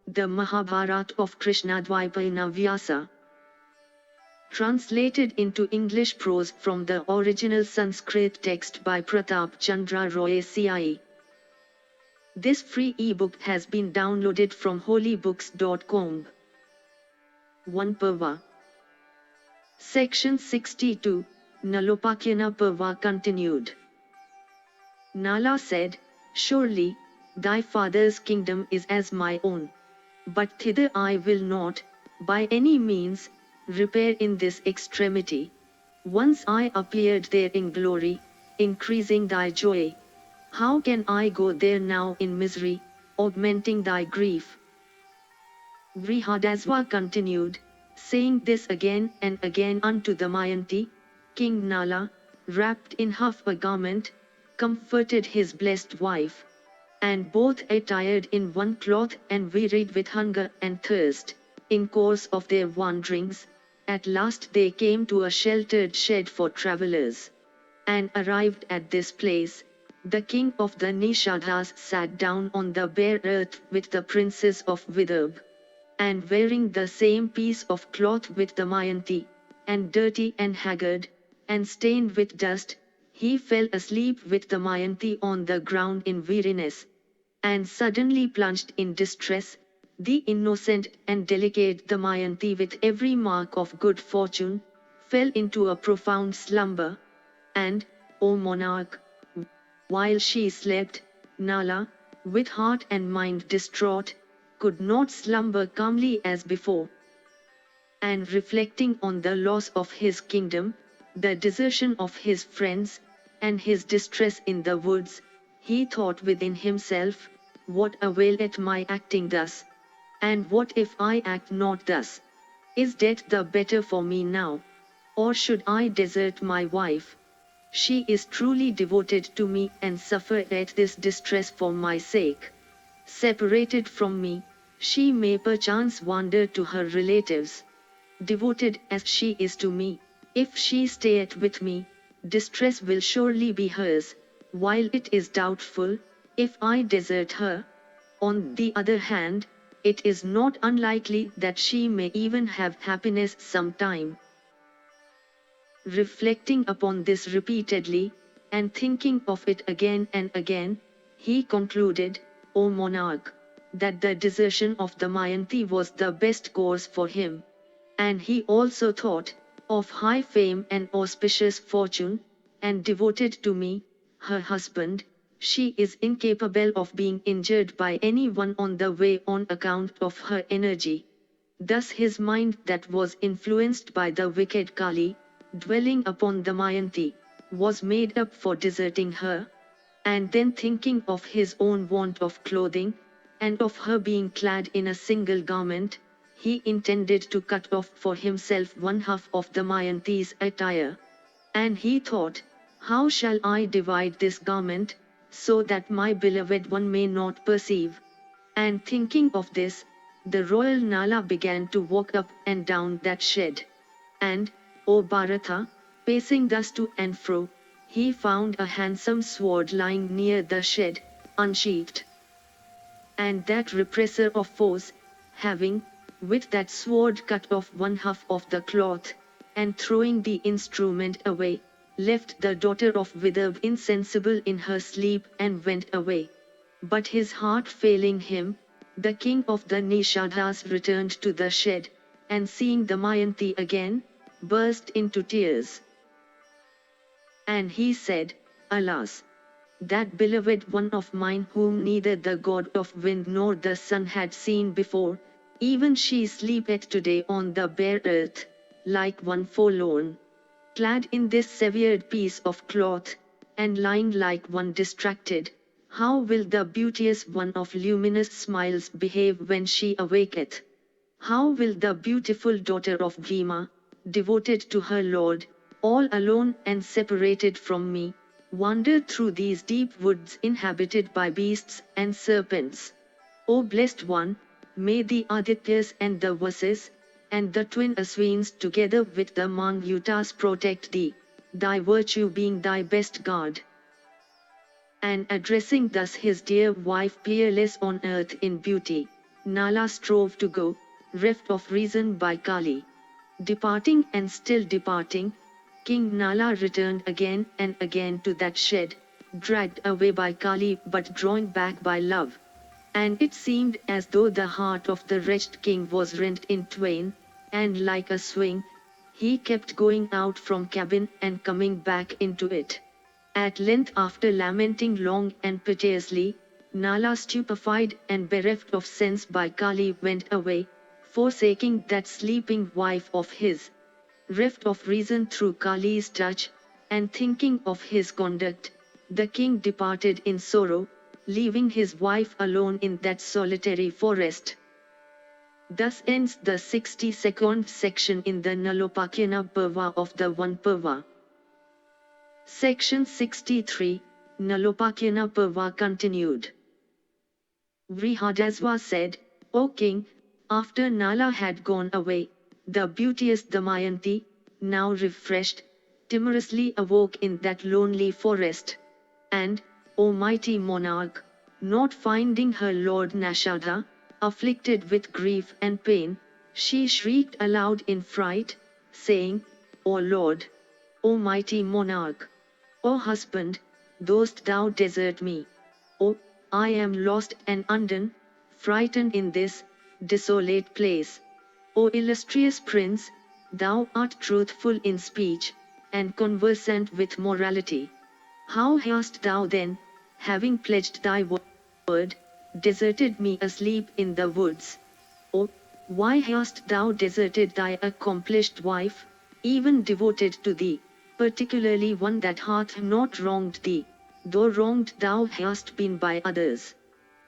the Mahabharata of Krishna-Dwaipayana Vyasa. Translated into English prose from the original Sanskrit text by Pratap Chandra Roy C.I.E. This free ebook has been downloaded from holybooks.com. Vana Parva. Section 62, Nalopakyana Parva continued. Nala said, "Surely, thy father's kingdom is as my own. But thither I will not, by any means, repair in this extremity. Once I appeared there in glory, increasing thy joy. How can I go there now in misery, augmenting thy grief?" Vrihadasva continued, saying this again and again unto Damayanti. King Nala, wrapped in half a garment, comforted his blessed wife. And both attired in one cloth and wearied with hunger and thirst, in course of their wanderings, at last they came to a sheltered shed for travellers. And arrived at this place, the king of the Nishadhas sat down on the bare earth with the princes of Vidarbha. And wearing the same piece of cloth with Damayanti, and dirty and haggard, and stained with dust, he fell asleep with Damayanti on the ground in weariness. And suddenly plunged in distress, the innocent and delicate Damayanti, with every mark of good fortune, fell into a profound slumber. And, O monarch, while she slept, Nala, with heart and mind distraught, could not slumber calmly as before. And reflecting on the loss of his kingdom, the desertion of his friends, and his distress in the woods, he thought within himself, "What availeth my acting thus? And what if I act not thus? Is death the better for me now? Or should I desert my wife? She is truly devoted to me and suffereth this distress for my sake. Separated from me, she may perchance wander to her relatives. Devoted as she is to me, if she stayeth with me, distress will surely be hers, while it is doubtful, if I desert her. On the other hand, it is not unlikely that she may even have happiness some time." Reflecting upon this repeatedly, and thinking of it again and again, he concluded, "O monarch, that the desertion of Damayanti was the best course for him. And he also thought of high fame and auspicious fortune, and devoted to me, her husband, she is incapable of being injured by anyone on the way on account of her energy." Thus his mind, that was influenced by the wicked Kali, dwelling upon Damayanti, was made up for deserting her. And then thinking of his own want of clothing, and of her being clad in a single garment, he intended to cut off for himself one half of Damayanti's attire. And he thought, "How shall I divide this garment, so that my beloved one may not perceive?" And thinking of this, the royal Nala began to walk up and down that shed. And, O Bharata, pacing thus to and fro, he found a handsome sword lying near the shed, unsheathed. And that repressor of foes, having, with that sword cut off one half of the cloth, and throwing the instrument away, left the daughter of Vidarbha insensible in her sleep and went away. But his heart failing him, the king of the Nishadhas returned to the shed, and seeing Damayanti again, burst into tears. And he said, "Alas! That beloved one of mine whom neither the god of wind nor the sun had seen before, even she sleepeth today on the bare earth, like one forlorn, clad in this severed piece of cloth, and lying like one distracted. How will the beauteous one of luminous smiles behave when she awaketh? How will the beautiful daughter of Bhima, devoted to her lord, all alone and separated from me, wander through these deep woods inhabited by beasts and serpents? O blessed one, may the Adityas and the Vasis, and the twin Aswins together with the Mangyutas protect thee, thy virtue being thy best guard." And addressing thus his dear wife, peerless on earth in beauty, Nala strove to go, reft of reason by Kali. Departing and still departing, King Nala returned again and again to that shed, dragged away by Kali but drawn back by love. And it seemed as though the heart of the wretched king was rent in twain, and like a swing, he kept going out from cabin and coming back into it. At length, after lamenting long and piteously, Nala, stupefied and bereft of sense by Kali, went away, forsaking that sleeping wife of his. Reft of reason through Kali's touch, and thinking of his conduct, the king departed in sorrow, leaving his wife alone in that solitary forest. Thus ends the 62nd section in the Nalopakyana Parva of the Vana Parva. Section 63, Nalopakyana Parva continued. Vrihadasva said, O king, after Nala had gone away, the beauteous Damayanti, now refreshed, timorously awoke in that lonely forest. And, O mighty monarch, not finding her lord Nashadha, afflicted with grief and pain, she shrieked aloud in fright, saying, O Lord! O mighty monarch! O husband, dost thou desert me? O, I am lost and undone, frightened in this desolate place. O illustrious prince, thou art truthful in speech, and conversant with morality. How hast thou then, having pledged thy word, deserted me asleep in the woods? O, why hast thou deserted thy accomplished wife, even devoted to thee, particularly one that hath not wronged thee, though wronged thou hast been by others?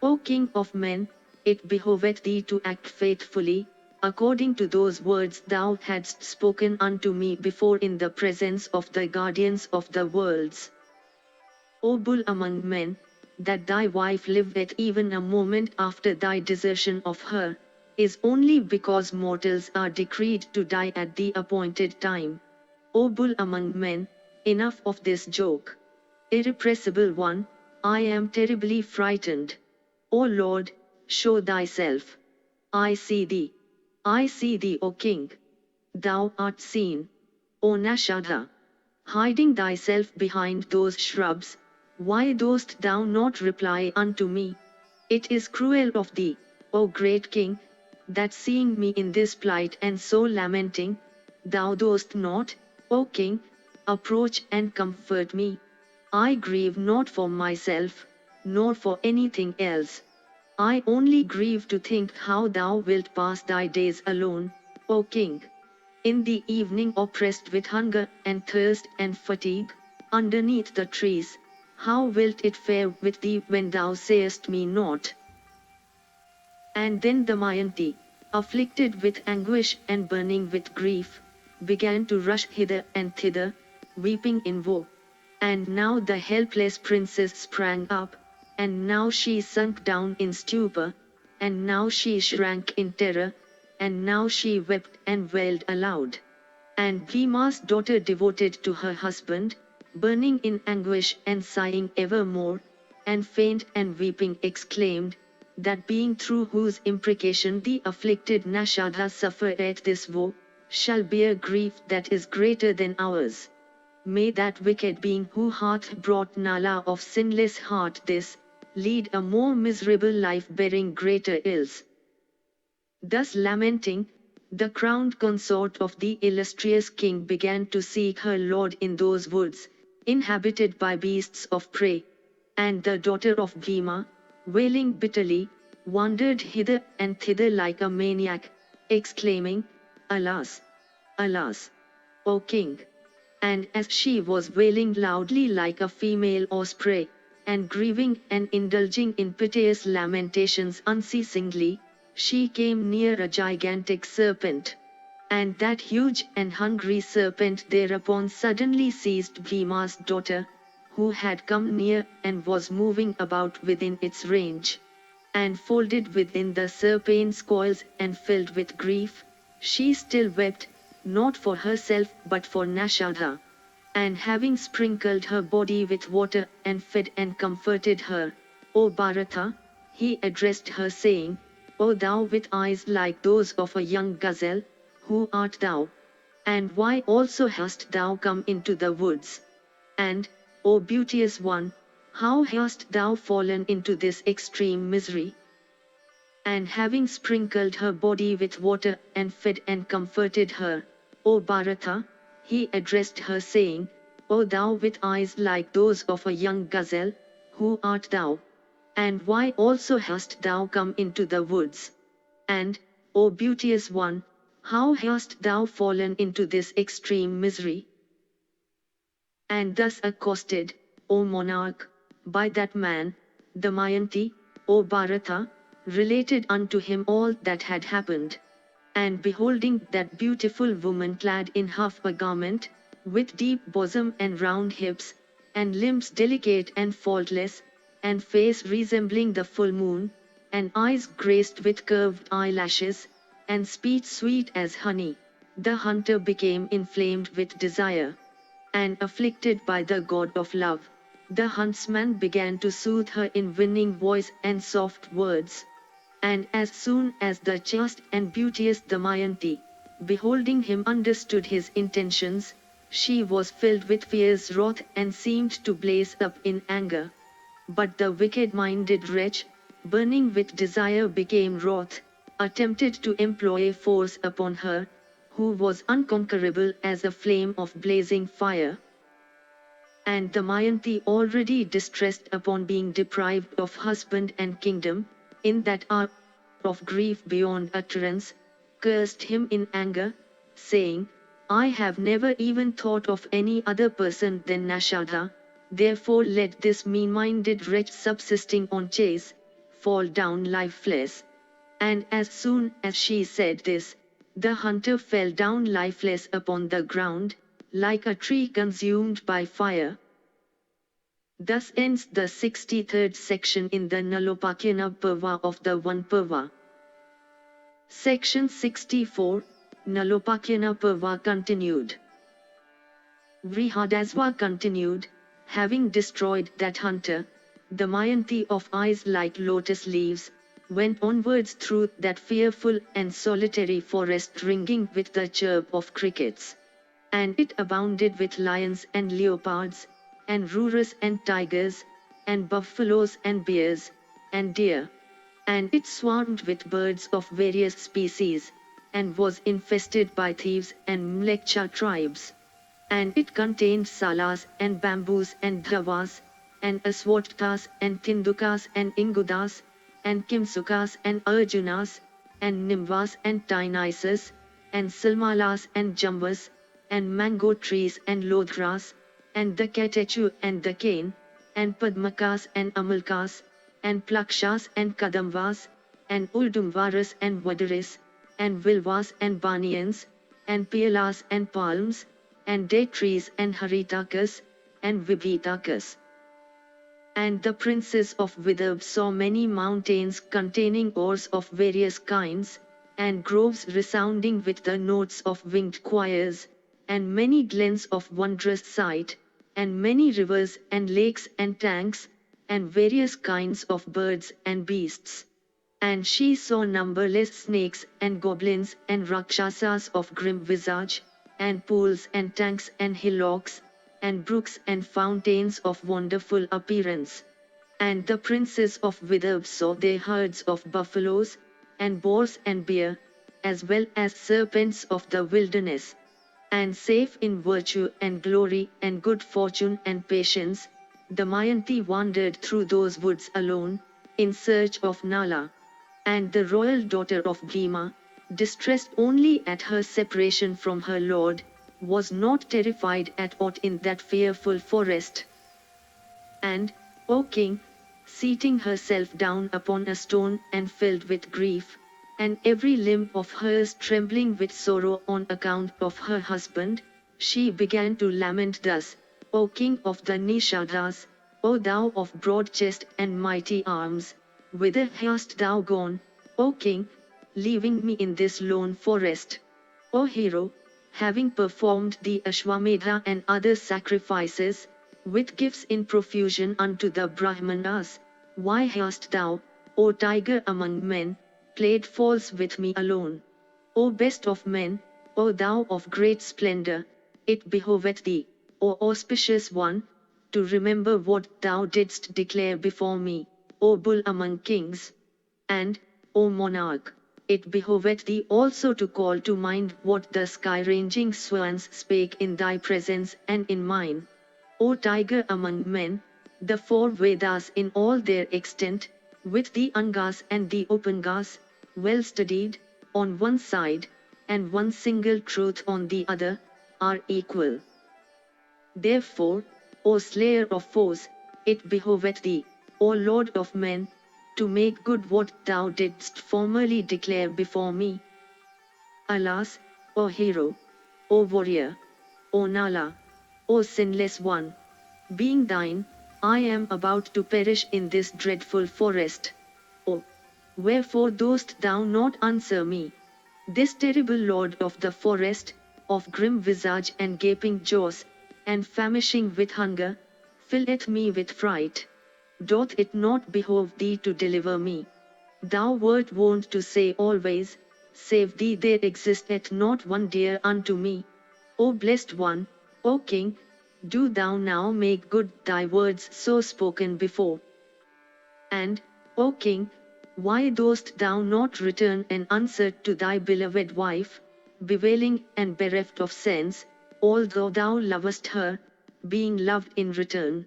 O king of men, it behoveth thee to act faithfully, according to those words thou hadst spoken unto me before in the presence of the guardians of the worlds. O bull among men, that thy wife liveth even a moment after thy desertion of her, is only because mortals are decreed to die at the appointed time. O bull among men, enough of this joke. Irrepressible one, I am terribly frightened. O Lord, show thyself. I see thee. I see thee, O king. Thou art seen. O Nashadha. Hiding thyself behind those shrubs, why dost thou not reply unto me? It is cruel of thee, O great king, that seeing me in this plight and so lamenting, thou dost not, O king, approach and comfort me. I grieve not for myself, nor for anything else. I only grieve to think how thou wilt pass thy days alone, O king. In the evening, oppressed with hunger and thirst and fatigue, underneath the trees, how wilt it fare with thee when thou sayest me not? And then Damayanti, afflicted with anguish and burning with grief, began to rush hither and thither, weeping in woe. And now the helpless princess sprang up, and now she sunk down in stupor, and now she shrank in terror, and now she wept and wailed aloud. And Bhima's daughter, devoted to her husband, burning in anguish and sighing evermore, and faint and weeping, exclaimed, that being through whose imprecation the afflicted Nashadha suffereth this woe, shall bear grief that is greater than ours. May that wicked being who hath brought Nala of sinless heart this, lead a more miserable life bearing greater ills. Thus lamenting, the crowned consort of the illustrious king began to seek her lord in those woods, inhabited by beasts of prey. And the daughter of Bhima, wailing bitterly, wandered hither and thither like a maniac, exclaiming, Alas! Alas! O king! And as she was wailing loudly like a female osprey, and grieving and indulging in piteous lamentations unceasingly, she came near a gigantic serpent. And that huge and hungry serpent thereupon suddenly seized Bhima's daughter, who had come near and was moving about within its range. And folded within the serpent's coils and filled with grief, she still wept, not for herself but for Nashadha. And having sprinkled her body with water and fed and comforted her, O Bharata, he addressed her saying, O thou with eyes like those of a young gazelle, who art thou? And why also hast thou come into the woods? And, O beauteous one, how hast thou fallen into this extreme misery? And having sprinkled her body with water and fed and comforted her, O Bharata, he addressed her saying, O thou with eyes like those of a young gazelle, who art thou? And why also hast thou come into the woods? And, O beauteous one, how hast thou fallen into this extreme misery? And thus accosted, O monarch, by that man, Damayanti, O Bharata, related unto him all that had happened. And beholding that beautiful woman clad in half a garment, with deep bosom and round hips, and limbs delicate and faultless, and face resembling the full moon, and eyes graced with curved eyelashes, and speech sweet as honey, the hunter became inflamed with desire. And afflicted by the god of love, the huntsman began to soothe her in winning voice and soft words. And as soon as the chaste and beauteous Damayanti, beholding him, understood his intentions, she was filled with fierce wrath and seemed to blaze up in anger. But the wicked-minded wretch, burning with desire, became wroth, attempted to employ force upon her, who was unconquerable as a flame of blazing fire. And Damayanti, already distressed upon being deprived of husband and kingdom, in that hour of grief beyond utterance, cursed him in anger, saying, I have never even thought of any other person than Nashadha, therefore let this mean-minded wretch subsisting on chase, fall down lifeless. And as soon as she said this, the hunter fell down lifeless upon the ground, like a tree consumed by fire. Thus ends the 63rd section in the Nalopakyana Parva of the Vana Parva. Section 64, Nalopakyana Parva continued. Vrihadasva continued, having destroyed that hunter, Damayanti of eyes like lotus leaves, went onwards through that fearful and solitary forest ringing with the chirp of crickets. And it abounded with lions and leopards, and rurus and tigers, and buffaloes and bears, and deer. And it swarmed with birds of various species, and was infested by thieves and mlecha tribes. And it contained salas and bamboos and dhavas, and aswatthas and tindukas and ingudas, and kimsukas and arjunas, and nimvas and tynices, and silmalas and jambas, and mango trees and lodhras, and the catechu and the cane, and padmakas and amalkas, and plakshas and kadamvas, and uldumvaras and vadaris, and vilvas and baniyans, and pialas and palms, and date trees and haritakas, and vibhitakas. And the princes of Vidarbha saw many mountains containing ores of various kinds, and groves resounding with the notes of winged choirs, and many glens of wondrous sight, and many rivers and lakes and tanks, and various kinds of birds and beasts. And she saw numberless snakes and goblins and rakshasas of grim visage, and pools and tanks and hillocks, and brooks and fountains of wonderful appearance. And the princes of Vidarbha saw their herds of buffaloes, and boars and bear, as well as serpents of the wilderness. And safe in virtue and glory and good fortune and patience, Damayanti wandered through those woods alone, in search of Nala. And the royal daughter of Bhima, distressed only at her separation from her lord, was not terrified at aught in that fearful forest. And, O king, seating herself down upon a stone and filled with grief, and every limb of hers trembling with sorrow on account of her husband, she began to lament thus, O king of the Nishadhas, O thou of broad chest and mighty arms, whither hast thou gone, O king, leaving me in this lone forest? O hero, having performed the Ashwamedha and other sacrifices, with gifts in profusion unto the Brahmanas, why hast thou, O tiger among men, played false with me alone. O best of men, O thou of great splendor, it behoveth thee, O auspicious one, to remember what thou didst declare before me, O bull among kings. And, O monarch, it behoveth thee also to call to mind what the sky-ranging swans spake in thy presence and in mine. O tiger among men, the four Vedas in all their extent, with the Angas and the Upangas, well studied, on one side, and one single truth on the other, are equal. Therefore, O slayer of foes, it behoveth thee, O Lord of men, to make good what thou didst formerly declare before me. Alas, O hero, O warrior, O Nala, O sinless one, being thine, I am about to perish in this dreadful forest. Oh, wherefore dost thou not answer me? This terrible lord of the forest, of grim visage and gaping jaws, and famishing with hunger, filleth me with fright. Doth it not behove thee to deliver me? Thou wert wont to say always, save thee there existeth not one dear unto me. O blessed one, O king, do thou now make good thy words so spoken before. And, O king, why dost thou not return an answer to thy beloved wife, bewailing and bereft of sense, although thou lovest her, being loved in return?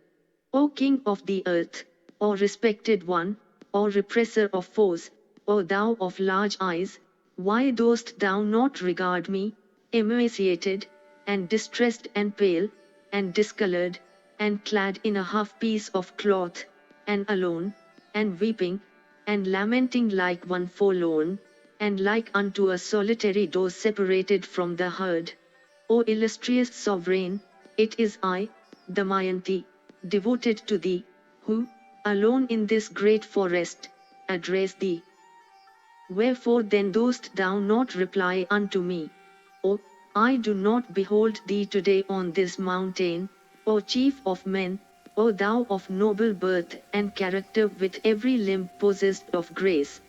O king of the earth, O respected one, O represser of foes, O thou of large eyes, why dost thou not regard me, emaciated, and distressed and pale, and discolored, and clad in a half piece of cloth, and alone, and weeping, and lamenting like one forlorn, and like unto a solitary doe separated from the herd? O illustrious sovereign, it is I, Damayanti, devoted to thee, who, alone in this great forest, address thee. Wherefore then dost thou not reply unto me? O, I do not behold thee today on this mountain, O chief of men, O thou of noble birth and character with every limb possessed of grace.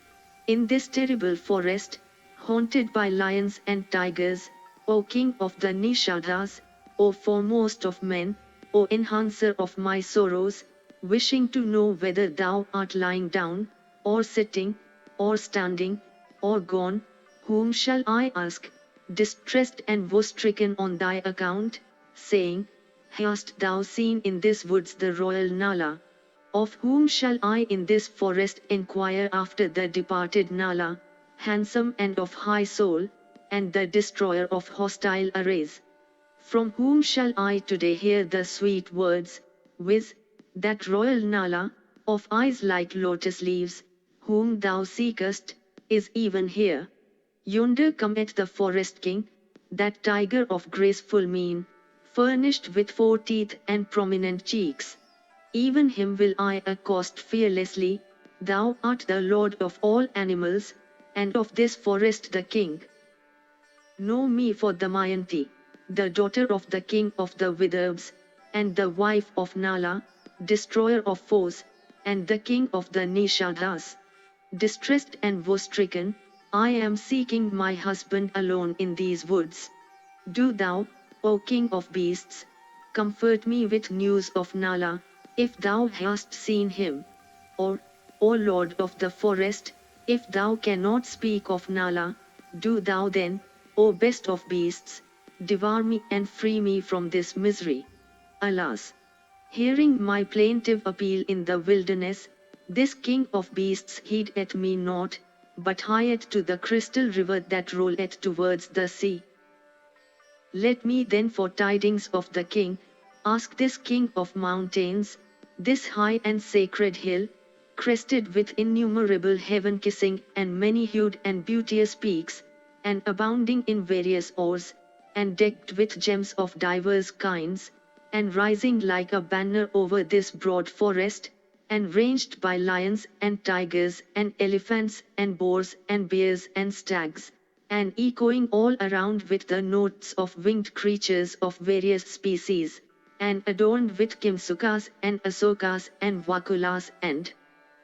In this terrible forest, haunted by lions and tigers, O king of the Nishadas, O foremost of men, O enhancer of my sorrows, wishing to know whether thou art lying down, or sitting, or standing, or gone, whom shall I ask, distressed and woe-stricken on thy account, saying, hast thou seen in this woods the royal Nala? Of whom shall I in this forest enquire after the departed Nala, handsome and of high soul, and the destroyer of hostile arrays? From whom shall I today hear the sweet words, viz., that royal Nala, of eyes like lotus leaves, whom thou seekest, is even here. Yonder cometh the forest king, that tiger of graceful mien, furnished with 4 teeth and prominent cheeks. Even him will I accost fearlessly, thou art the lord of all animals, and of this forest the king. Know me for Damayanti, the daughter of the king of the Vidarbhas, and the wife of Nala, destroyer of foes, and the king of the Nishadas. Distressed and woe-stricken, I am seeking my husband alone in these woods. Do thou, O king of beasts, comfort me with news of Nala, if thou hast seen him. Or, O lord of the forest, if thou cannot speak of Nala, do thou then, O best of beasts, devour me and free me from this misery. Alas! Hearing my plaintive appeal in the wilderness, this king of beasts heedeth me not, but hieth to the crystal river that rolleth towards the sea. Let me then for tidings of the king, ask this king of mountains, this high and sacred hill, crested with innumerable heaven-kissing and many-hued and beauteous peaks, and abounding in various ores, and decked with gems of divers kinds, and rising like a banner over this broad forest, and ranged by lions and tigers and elephants and boars and bears and stags, and echoing all around with the notes of winged creatures of various species, and adorned with kimsukas and asokas and vakulas and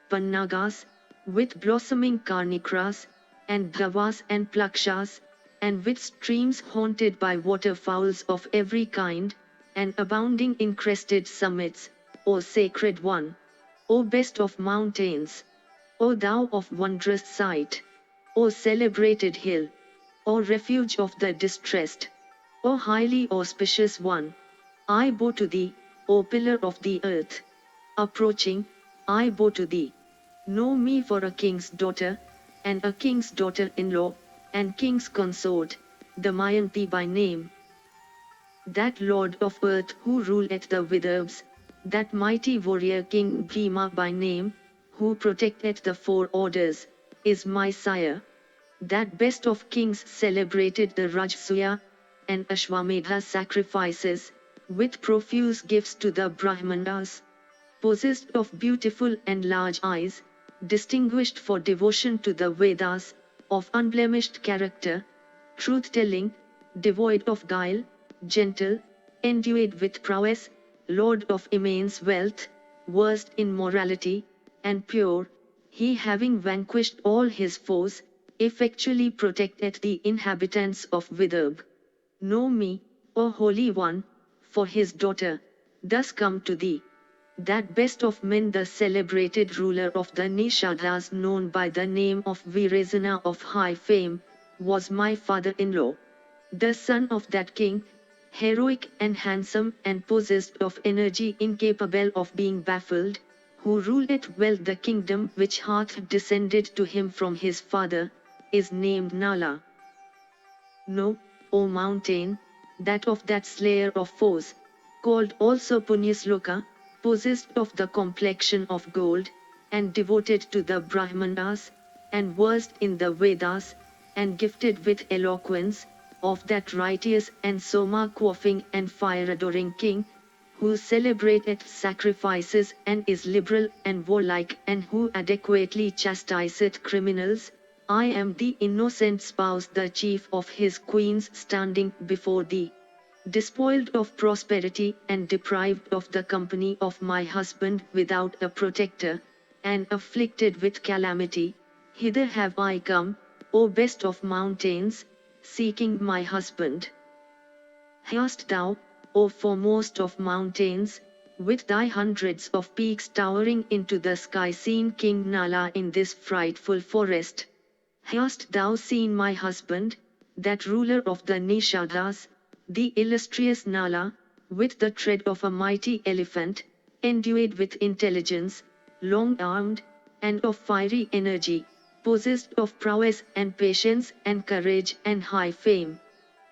pannagas, with blossoming carnicras, and Dravas and Plakshas, and with streams haunted by waterfowls of every kind, and abounding in crested summits, O sacred one! O best of mountains! O thou of wondrous sight! O celebrated hill! O refuge of the distressed! O highly auspicious one! I bow to thee, O pillar of the earth! Approaching, I bow to thee. Know me for a king's daughter, and a king's daughter-in-law, and king's consort, Damayanti by name. That lord of earth who ruleth the Vidarbhas, that mighty warrior King Bhima by name, who protecteth the four orders, is my sire. That best of kings celebrated the Rajasuya and Ashwamedha sacrifices, with profuse gifts to the Brahmanas. Possessed of beautiful and large eyes, distinguished for devotion to the Vedas, of unblemished character, truth-telling, devoid of guile, gentle, endued with prowess, lord of immense wealth, versed in morality, and pure, he having vanquished all his foes, effectually protecteth the inhabitants of Vidarbha. Know me, O Holy One, for his daughter, thus come to thee. That best of men, the celebrated ruler of the Nishadhas known by the name of Virasena of high fame, was my father-in-law. The son of that king, heroic and handsome and possessed of energy incapable of being baffled, who ruleth well the kingdom which hath descended to him from his father, is named Nala. Know, O mountain, that of that slayer of foes, called also Punyasloka, possessed of the complexion of gold, and devoted to the Brahmanas, and versed in the Vedas, and gifted with eloquence, of that righteous and soma-quaffing and fire-adoring king, who celebrateth sacrifices and is liberal and warlike and who adequately chastiseth criminals, I am the innocent spouse, the chief of his queens, standing before thee. Despoiled of prosperity and deprived of the company of my husband, without a protector, and afflicted with calamity, hither have I come, O best of mountains, seeking my husband. Hast thou, O foremost of mountains, with thy hundreds of peaks towering into the sky, seen King Nala in this frightful forest? Hast thou seen my husband, that ruler of the Nishadhas, the illustrious Nala, with the tread of a mighty elephant, endued with intelligence, long-armed, and of fiery energy, possessed of prowess and patience and courage and high fame?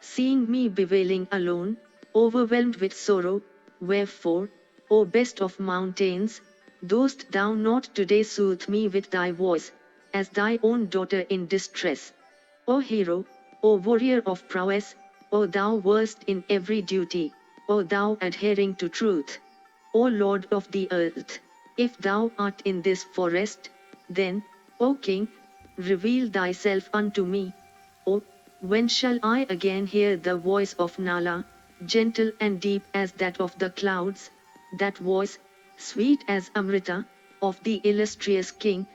Seeing me bewailing alone, overwhelmed with sorrow, wherefore, O best of mountains, dost thou not today soothe me with thy voice, as thy own daughter in distress? O hero, O warrior of prowess, O thou versed in every duty, O thou adhering to truth, O Lord of the earth, if thou art in this forest, then, O King, reveal thyself unto me. O, when shall I again hear the voice of Nala, gentle and deep as that of the clouds, that voice, sweet as Amrita, of the illustrious king,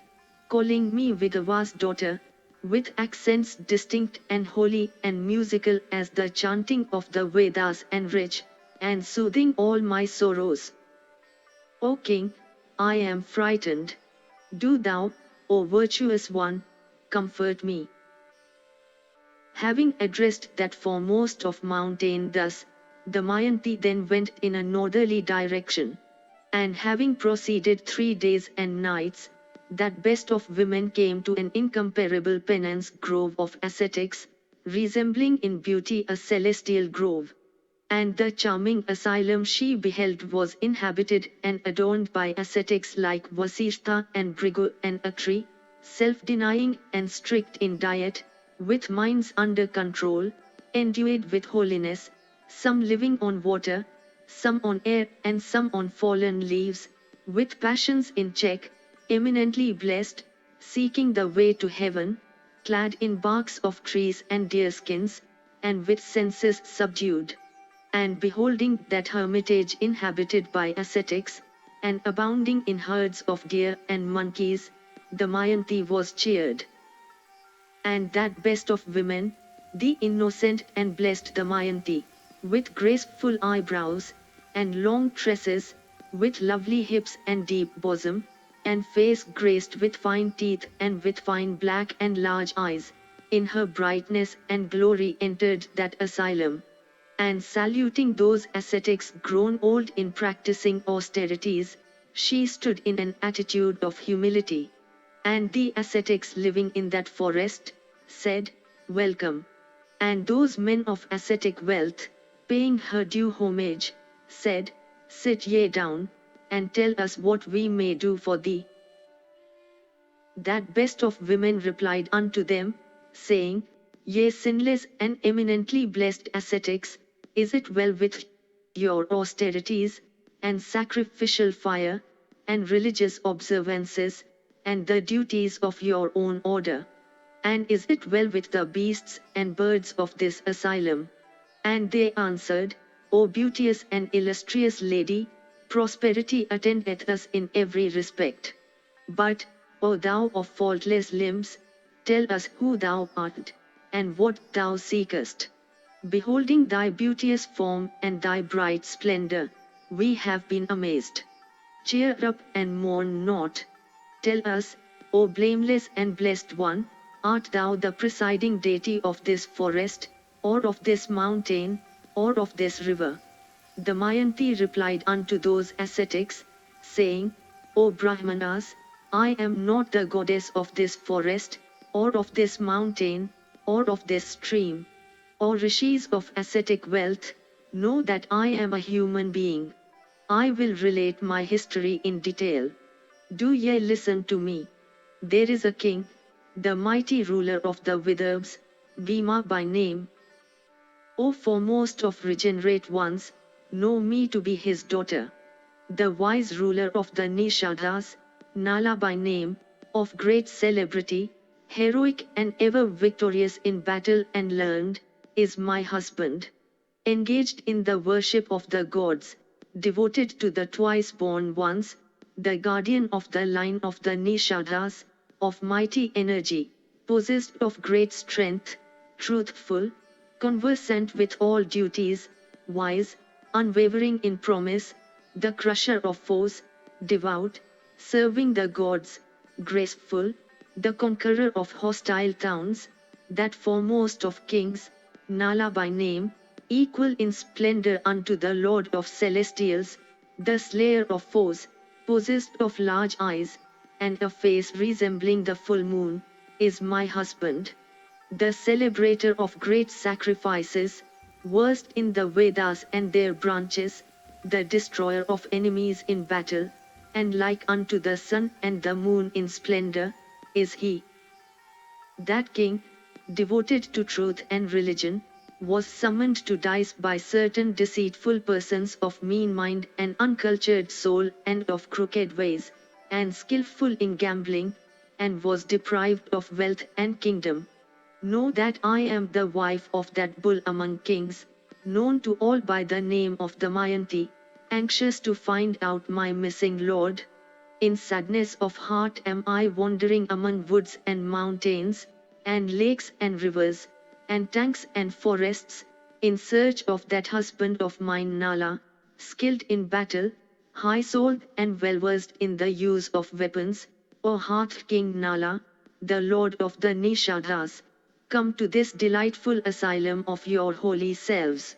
calling me Vidava's daughter, with accents distinct and holy and musical as the chanting of the Vedas, and rich, and soothing all my sorrows? O king, I am frightened. Do thou, O virtuous one, comfort me. Having addressed that foremost of mountain thus, Damayanti then went in a northerly direction. And having proceeded 3 days and nights, that best of women came to an incomparable penance grove of ascetics, resembling in beauty a celestial grove. And the charming asylum she beheld was inhabited and adorned by ascetics like Vasishtha and Bhrigu and Atri, self-denying and strict in diet, with minds under control, endued with holiness, some living on water, some on air and some on fallen leaves, with passions in check, eminently blessed, seeking the way to heaven, clad in barks of trees and deerskins, and with senses subdued. And beholding that hermitage inhabited by ascetics, and abounding in herds of deer and monkeys, Damayanti was cheered. And that best of women, the innocent and blessed Damayanti, with graceful eyebrows, and long tresses, with lovely hips and deep bosom, and face graced with fine teeth and with fine black and large eyes, in her brightness and glory entered that asylum. And saluting those ascetics grown old in practicing austerities, she stood in an attitude of humility. And the ascetics living in that forest, said, "Welcome." And those men of ascetic wealth, paying her due homage, said, "Sit ye down, and tell us what we may do for thee." That best of women replied unto them, saying, "Ye sinless and eminently blessed ascetics, is it well with your austerities, and sacrificial fire, and religious observances, and the duties of your own order? And is it well with the beasts and birds of this asylum?" And they answered, "O beauteous and illustrious lady, prosperity attendeth us in every respect. But, O thou of faultless limbs, tell us who thou art, and what thou seekest. Beholding thy beauteous form and thy bright splendor, we have been amazed. Cheer up and mourn not. Tell us, O blameless and blessed one, art thou the presiding deity of this forest, or of this mountain, or of this river?" Damayanti replied unto those ascetics, saying, "O Brahmanas, I am not the goddess of this forest, or of this mountain, or of this stream. O rishis of ascetic wealth, know that I am a human being. I will relate my history in detail. Do ye listen to me. There is a king, the mighty ruler of the Vidarbhas, Bhima by name. O foremost of regenerate ones, know me to be his daughter. The wise ruler of the Nishadas, Nala by name, of great celebrity, heroic and ever victorious in battle and learned, is my husband. Engaged in the worship of the gods, devoted to the twice-born ones, the guardian of the line of the Nishadas, of mighty energy, possessed of great strength, truthful, conversant with all duties, wise, unwavering in promise, the crusher of foes, devout, serving the gods, graceful, the conqueror of hostile towns, that foremost of kings, Nala by name, equal in splendor unto the Lord of celestials, the slayer of foes, possessed of large eyes, and a face resembling the full moon, is my husband. The celebrator of great sacrifices, versed in the Vedas and their branches, the destroyer of enemies in battle, and like unto the sun and the moon in splendor, is he. That king, devoted to truth and religion, was summoned to dice by certain deceitful persons of mean mind and uncultured soul and of crooked ways, and skillful in gambling, and was deprived of wealth and kingdom. Know that I am the wife of that bull among kings, known to all by the name of Damayanti, anxious to find out my missing lord. In sadness of heart am I wandering among woods and mountains, and lakes and rivers, and tanks and forests, in search of that husband of mine Nala, skilled in battle, high-souled and well-versed in the use of weapons. O Hearth King Nala, the lord of the Nishadas, come to this delightful asylum of your holy selves.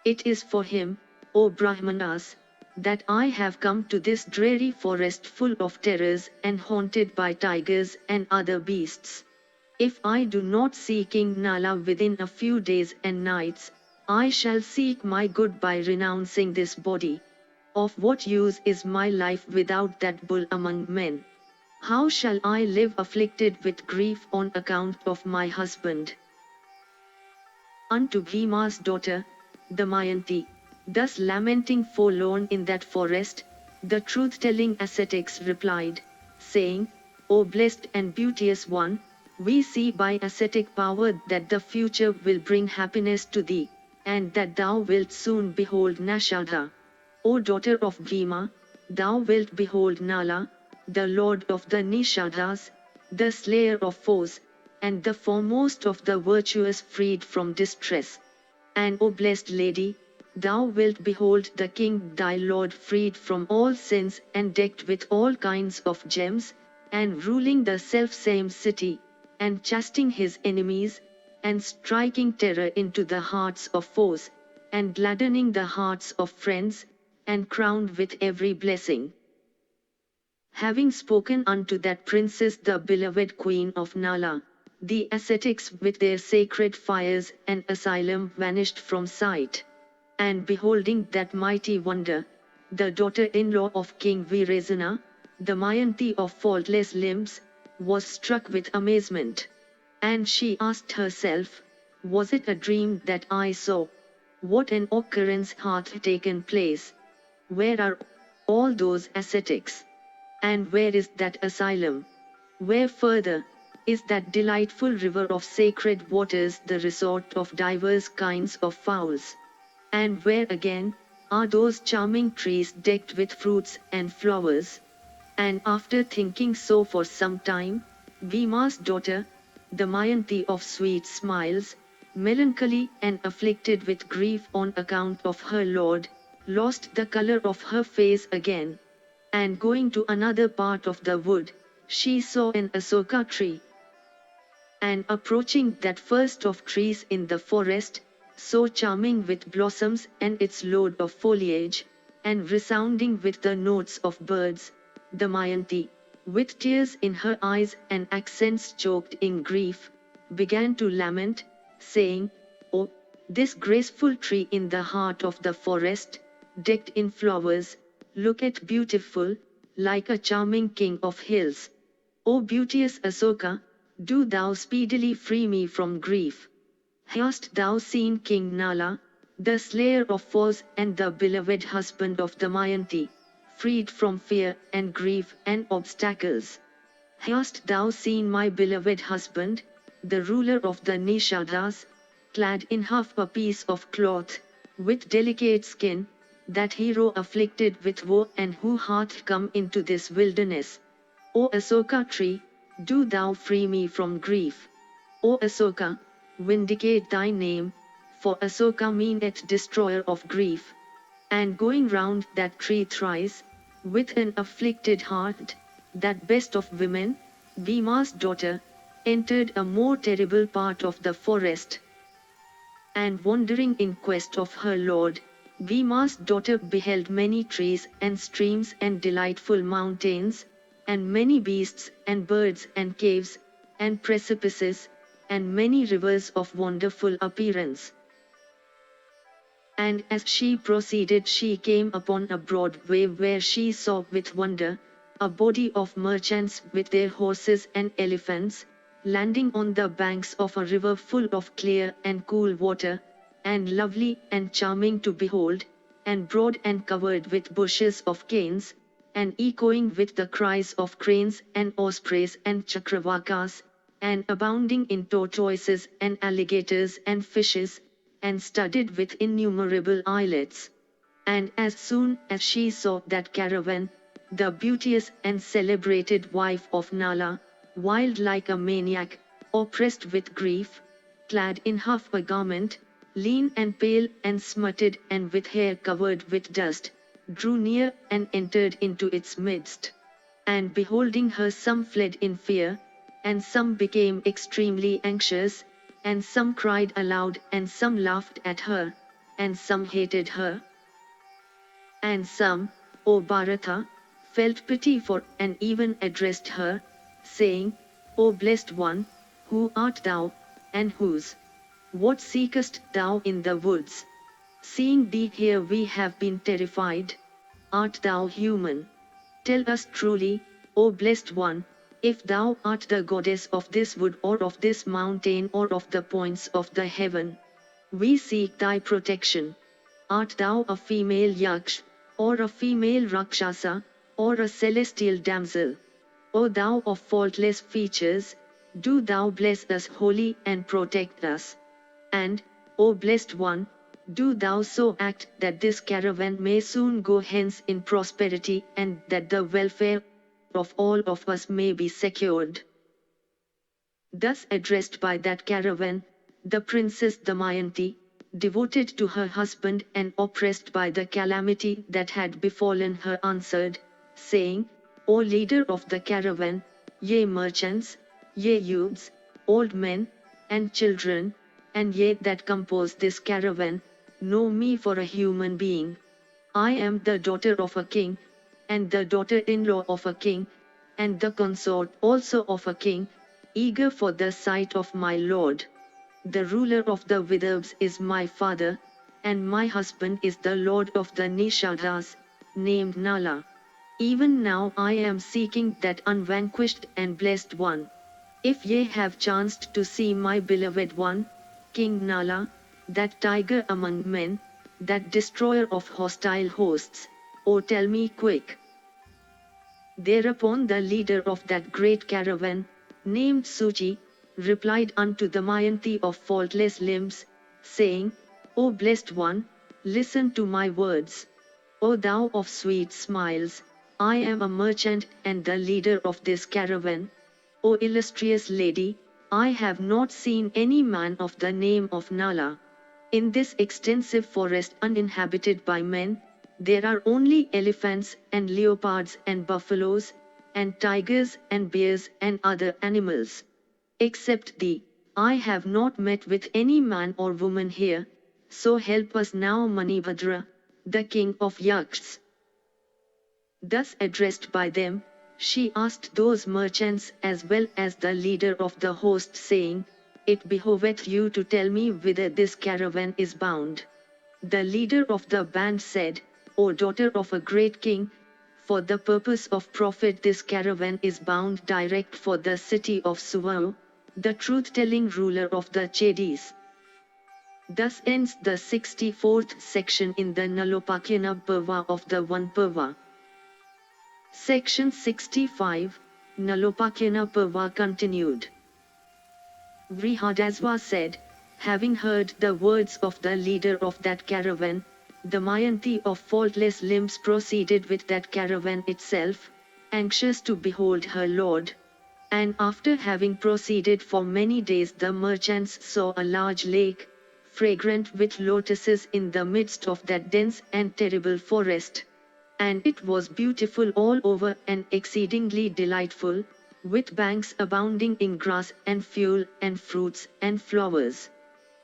It is for him, O Brahmanas, that I have come to this dreary forest full of terrors and haunted by tigers and other beasts. If I do not see King Nala within a few days and nights, I shall seek my good by renouncing this body. Of what use is my life without that bull among men? How shall I live afflicted with grief on account of my husband?" Unto Bhima's daughter, Damayanti, thus lamenting forlorn in that forest, the truth-telling ascetics replied, saying, "O blessed and beauteous one, we see by ascetic power that the future will bring happiness to thee, and that thou wilt soon behold Nashada. O daughter of Bhima, thou wilt behold Nala, the lord of the Nishadas, the slayer of foes, and the foremost of the virtuous freed from distress. And O blessed lady, thou wilt behold the king thy lord freed from all sins and decked with all kinds of gems, and ruling the self-same city, and chastising his enemies, and striking terror into the hearts of foes, and gladdening the hearts of friends, and crowned with every blessing. Having spoken unto that princess the beloved queen of Nala, the ascetics with their sacred fires and asylum vanished from sight. And beholding that mighty wonder, the daughter-in-law of King Virasena, the Mayanti of faultless limbs, was struck with amazement. And she asked herself, was it a dream that I saw? What an occurrence hath taken place? Where are all those ascetics? And where is that asylum? Where further is that delightful river of sacred waters, the resort of divers kinds of fowls? And where again are those charming trees decked with fruits and flowers? And after thinking so for some time, Bhima's daughter, the Mayanti of sweet smiles, melancholy and afflicted with grief on account of her lord, lost the color of her face again. And going to another part of the wood, she saw an asoka tree. And approaching that first of trees in the forest, so charming with blossoms and its load of foliage, and resounding with the notes of birds, the Mayanti, with tears in her eyes and accents choked in grief, began to lament, saying, "Oh, this graceful tree in the heart of the forest, decked in flowers, looketh beautiful, like a charming king of hills. O beauteous Asoka, do thou speedily free me from grief. Hast thou seen King Nala, the slayer of foes and the beloved husband of the Mayanti, freed from fear and grief and obstacles? Hast thou seen my beloved husband, the ruler of the Nishadas, clad in half a piece of cloth, with delicate skin, that hero afflicted with woe and who hath come into this wilderness? O Asoka tree, do thou free me from grief. O Asoka, vindicate thy name, for Asoka meaneth destroyer of grief." And going round that tree thrice, with an afflicted heart, that best of women, Bhima's daughter, entered a more terrible part of the forest. And wandering in quest of her lord, Bhima's daughter beheld many trees and streams and delightful mountains, and many beasts and birds and caves, and precipices, and many rivers of wonderful appearance. And as she proceeded she came upon a broad way where she saw with wonder, a body of merchants with their horses and elephants, landing on the banks of a river full of clear and cool water, and lovely and charming to behold, and broad and covered with bushes of canes, and echoing with the cries of cranes and ospreys and chakravakas, and abounding in tortoises and alligators and fishes, and studded with innumerable islets. And as soon as she saw that caravan, the beauteous and celebrated wife of Nala, wild like a maniac, oppressed with grief, clad in half a garment, lean and pale and smutted and with hair covered with dust, drew near and entered into its midst. And beholding her some fled in fear, and some became extremely anxious, and some cried aloud and some laughed at her, and some hated her. And some, O Bharata, felt pity for and even addressed her, saying, O blessed one, who art thou, and whose? What seekest thou in the woods? Seeing thee here we have been terrified. Art thou human? Tell us truly, O blessed one, if thou art the goddess of this wood or of this mountain or of the points of the heaven. We seek thy protection. Art thou a female Yaksh, or a female Rakshasa, or a celestial damsel? O thou of faultless features, do thou bless us wholly and protect us. And, O blessed one, do thou so act that this caravan may soon go hence in prosperity and that the welfare of all of us may be secured. thus addressed by that caravan, the Princess Damayanti, devoted to her husband and oppressed by the calamity that had befallen her, answered, saying, O leader of the caravan, ye merchants, ye youths, old men, and children, and ye that compose this caravan, know me for a human being. I am the daughter of a king, and the daughter-in-law of a king, and the consort also of a king, eager for the sight of my lord. The ruler of the Vidarbhas is my father, and my husband is the lord of the Nishadas, named Nala. Even now I am seeking that unvanquished and blessed one. If ye have chanced to see my beloved one, King Nala, that tiger among men, that destroyer of hostile hosts, oh tell me quick. Thereupon the leader of that great caravan, named Suchi, replied unto the Damayanti of faultless limbs, saying, O blessed one, listen to my words. O thou of sweet smiles, I am a merchant and the leader of this caravan. O illustrious lady, I have not seen any man of the name of Nala. In this extensive forest uninhabited by men, there are only elephants and leopards and buffaloes, and tigers and bears and other animals. Except thee, I have not met with any man or woman here, so help us now Manibhadra, the king of Yakshas. Thus addressed by them, she asked those merchants as well as the leader of the host, saying, It behoveth you to tell me whither this caravan is bound. The leader of the band said, O daughter of a great king, for the purpose of profit this caravan is bound direct for the city of Suvao, the truth-telling ruler of the Chedis. Thus ends the 64th section in the Nalopakyana Parva of the Vana Parva. Section 65, Nalopakyana Parva continued. Vrihadasva said, having heard the words of the leader of that caravan, Damayanti of faultless limbs proceeded with that caravan itself, anxious to behold her lord. And after having proceeded for many days, the merchants saw a large lake, fragrant with lotuses in the midst of that dense and terrible forest. And it was beautiful all over and exceedingly delightful, with banks abounding in grass and fuel and fruits and flowers.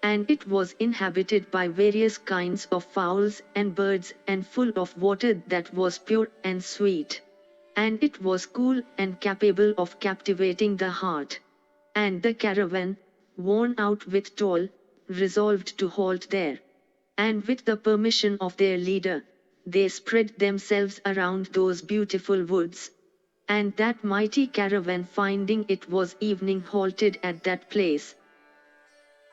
And it was inhabited by various kinds of fowls and birds and full of water that was pure and sweet. And it was cool and capable of captivating the heart. And the caravan, worn out with toil, resolved to halt there. And with the permission of their leader, they spread themselves around those beautiful woods. And that mighty caravan, finding it was evening, halted at that place.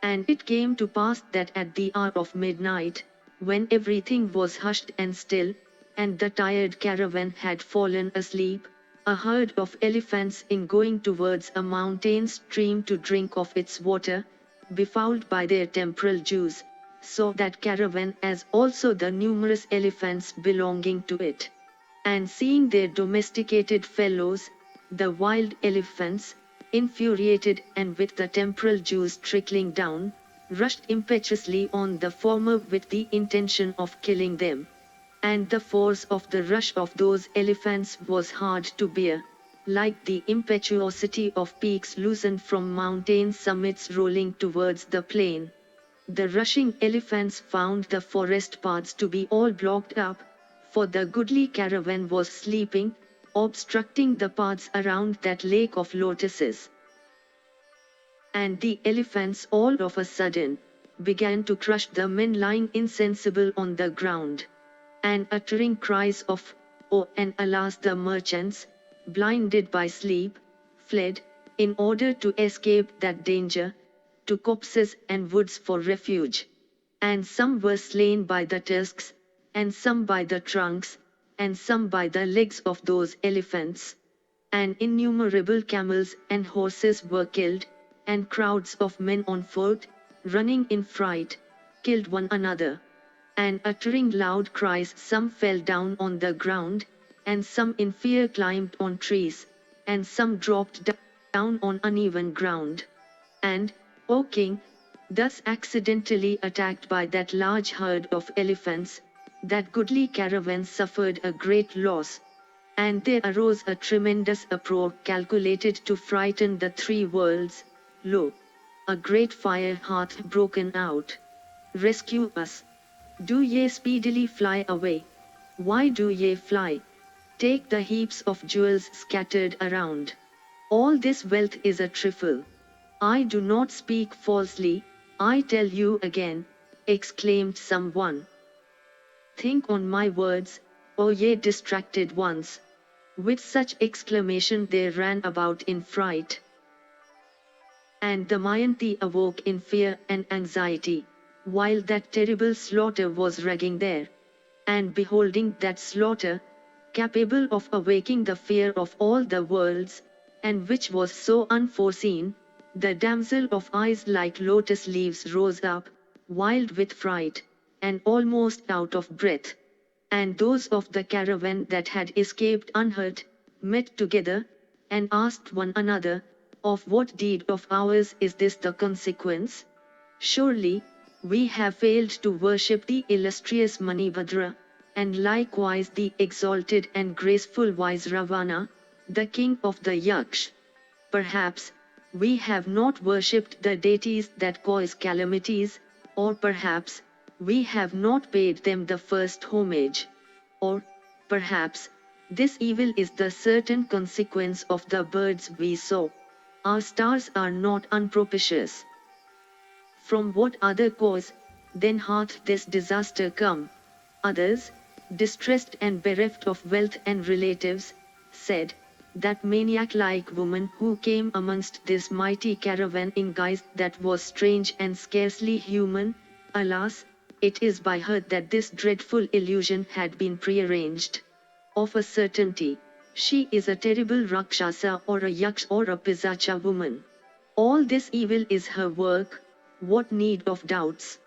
And it came to pass that at the hour of midnight, when everything was hushed and still, and the tired caravan had fallen asleep, a herd of elephants in going towards a mountain stream to drink of its water, befouled by their temporal juice, saw that caravan as also the numerous elephants belonging to it. And seeing their domesticated fellows, the wild elephants, infuriated and with the temporal juice trickling down, rushed impetuously on the former with the intention of killing them. And the force of the rush of those elephants was hard to bear, like the impetuosity of peaks loosened from mountain summits rolling towards the plain. The rushing elephants found the forest paths to be all blocked up, for the goodly caravan was sleeping, obstructing the paths around that lake of lotuses. And the elephants all of a sudden began to crush the men lying insensible on the ground. And uttering cries of, "Oh and alas!" the merchants, blinded by sleep, fled, in order to escape that danger, to copses and woods for refuge. And some were slain by the tusks, and some by the trunks, and some by the legs of those elephants. And innumerable camels and horses were killed, and crowds of men on foot, running in fright, killed one another. And uttering loud cries, some fell down on the ground, and some in fear climbed on trees, and some dropped down. down on uneven ground. And, O king, thus accidentally attacked by that large herd of elephants, that goodly caravan suffered a great loss. And there arose a tremendous uproar calculated to frighten the three worlds. Lo! A great fire hath broken out. Rescue us! Do ye speedily fly away? Why do ye fly? Take the heaps of jewels scattered around. All this wealth is a trifle. I do not speak falsely, I tell you again, exclaimed someone. Think on my words, O ye distracted ones. With such exclamation they ran about in fright. And Damayanti awoke in fear and anxiety, while that terrible slaughter was raging there. And beholding that slaughter, capable of awaking the fear of all the worlds, and which was so unforeseen, the damsel of eyes like lotus leaves rose up, wild with fright, and almost out of breath. And those of the caravan that had escaped unhurt, met together, and asked one another, of what deed of ours is this the consequence? Surely, we have failed to worship the illustrious Manibhadra, and likewise the exalted and graceful wise Ravana, the king of the Yaksh. Perhaps, we have not worshipped the deities that cause calamities, or perhaps, we have not paid them the first homage. Or, perhaps, this evil is the certain consequence of the birds we saw. Our stars are not unpropitious. From what other cause, then hath this disaster come? Others, distressed and bereft of wealth and relatives, said, that maniac-like woman who came amongst this mighty caravan in guise that was strange and scarcely human, alas, it is by her that this dreadful illusion had been prearranged. Of a certainty, she is a terrible Rakshasa or a Yaksh or a Pisacha woman. All this evil is her work, what need of doubts?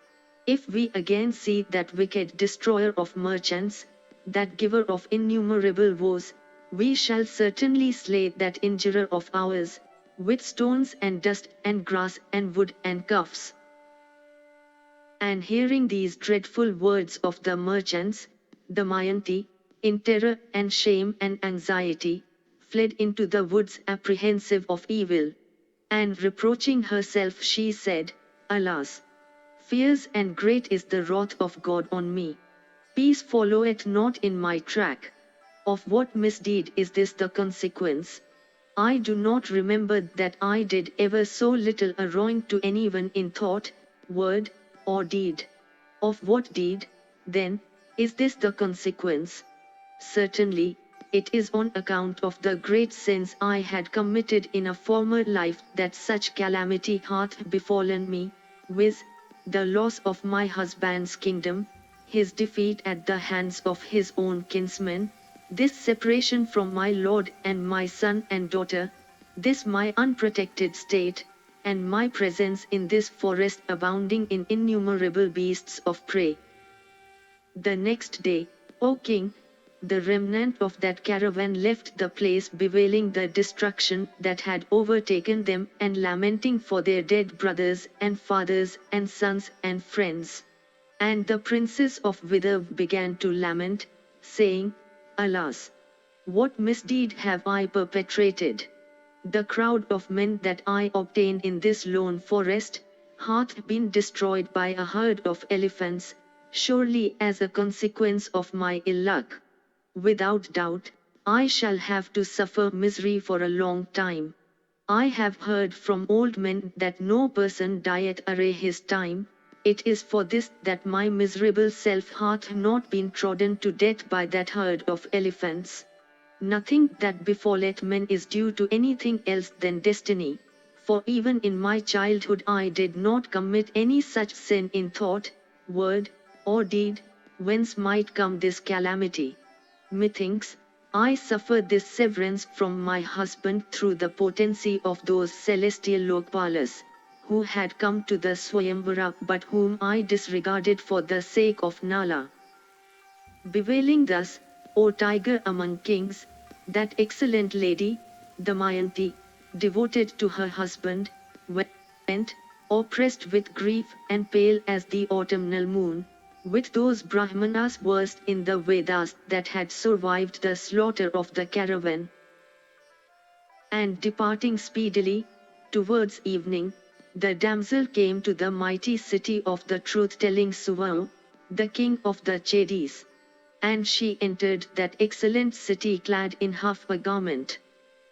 If we again see that wicked destroyer of merchants, that giver of innumerable woes, we shall certainly slay that injurer of ours, with stones and dust and grass and wood and cuffs. And hearing these dreadful words of the merchants, Damayanti, in terror and shame and anxiety, fled into the woods apprehensive of evil. And reproaching herself she said, Alas! Fierce and great is the wrath of God on me. Peace followeth not in my track. Of what misdeed is this the consequence? I do not remember that I did ever so little a wrong to anyone in thought, word, or deed. Of what deed, then, is this the consequence? Certainly, it is on account of the great sins I had committed in a former life that such calamity hath befallen me, viz., the loss of my husband's kingdom, his defeat at the hands of his own kinsmen, this separation from my lord and my son and daughter, this my unprotected state, and my presence in this forest abounding in innumerable beasts of prey. The next day, O king, the remnant of that caravan left the place bewailing the destruction that had overtaken them and lamenting for their dead brothers and fathers and sons and friends. And the princes of Vidarbha began to lament, saying, Alas! What misdeed have I perpetrated? The crowd of men that I obtained in this lone forest, hath been destroyed by a herd of elephants, surely as a consequence of my ill luck. Without doubt, I shall have to suffer misery for a long time. I have heard from old men that no person dieth array his time. It is for this that my miserable self hath not been trodden to death by that herd of elephants. Nothing that befalleth men is due to anything else than destiny, for even in my childhood I did not commit any such sin in thought, word, or deed, whence might come this calamity. Methinks, I suffered this severance from my husband through the potency of those celestial Lokpalas, who had come to the Swayamvara but whom I disregarded for the sake of Nala. Bewailing thus, O tiger among kings, that excellent lady, Damayanti, devoted to her husband, went, oppressed with grief and pale as the autumnal moon, with those Brahmanas versed in the Vedas that had survived the slaughter of the caravan. And departing speedily, towards evening, the damsel came to the mighty city of the truth-telling Suvao, the king of the Chedis. And she entered that excellent city clad in half a garment.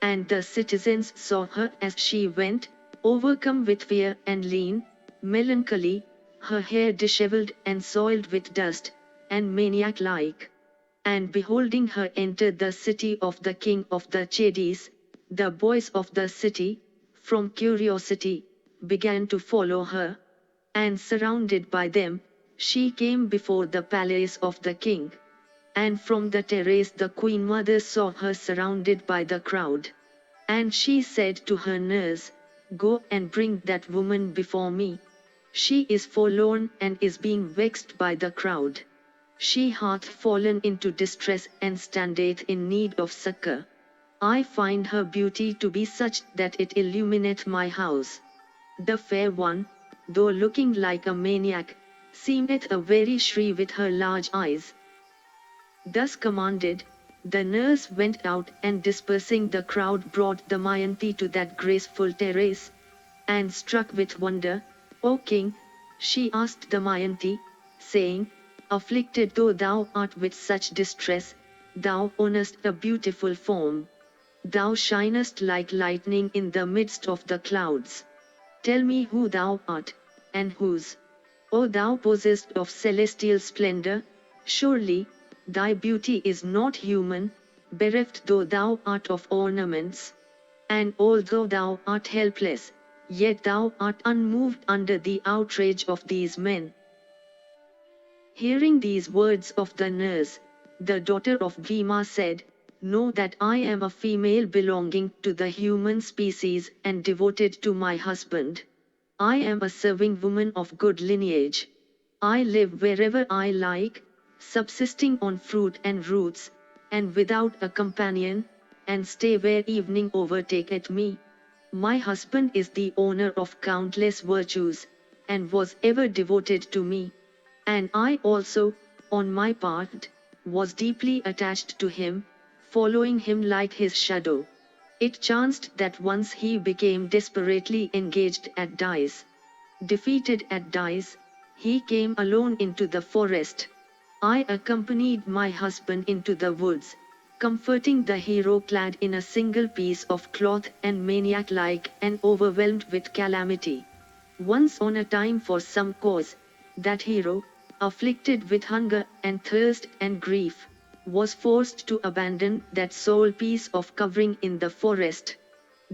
And the citizens saw her as she went, overcome with fear and lean, melancholy, her hair dishevelled and soiled with dust, and maniac-like. And beholding her enter the city of the king of the Chedis, the boys of the city, from curiosity, began to follow her. And surrounded by them, she came before the palace of the king. And from the terrace the queen mother saw her surrounded by the crowd. And she said to her nurse, "Go and bring that woman before me. She is forlorn and is being vexed by the crowd. She hath fallen into distress and standeth in need of succor. I find her beauty to be such that it illumineth my house. The fair one, though looking like a maniac, seemeth a very Shri with her large eyes." Thus commanded, the nurse went out and dispersing the crowd brought Damayanti to that graceful terrace. And struck with wonder, "O king," she asked Damayanti, saying, "afflicted though thou art with such distress, thou ownest a beautiful form. Thou shinest like lightning in the midst of the clouds. Tell me who thou art, and whose. O thou possessed of celestial splendor, surely, thy beauty is not human, bereft though thou art of ornaments. And although thou art helpless, yet thou art unmoved under the outrage of these men." Hearing these words of the nurse, the daughter of Bhima said, "Know that I am a female belonging to the human species and devoted to my husband. I am a serving woman of good lineage. I live wherever I like, subsisting on fruit and roots, and without a companion, and stay where evening overtaketh me. My husband is the owner of countless virtues, and was ever devoted to me. And I also, on my part, was deeply attached to him, following him like his shadow. It chanced that once he became desperately engaged at dice. Defeated at dice, he came alone into the forest. I accompanied my husband into the woods, comforting the hero clad in a single piece of cloth and maniac-like and overwhelmed with calamity. Once on a time for some cause, that hero, afflicted with hunger and thirst and grief, was forced to abandon that sole piece of covering in the forest.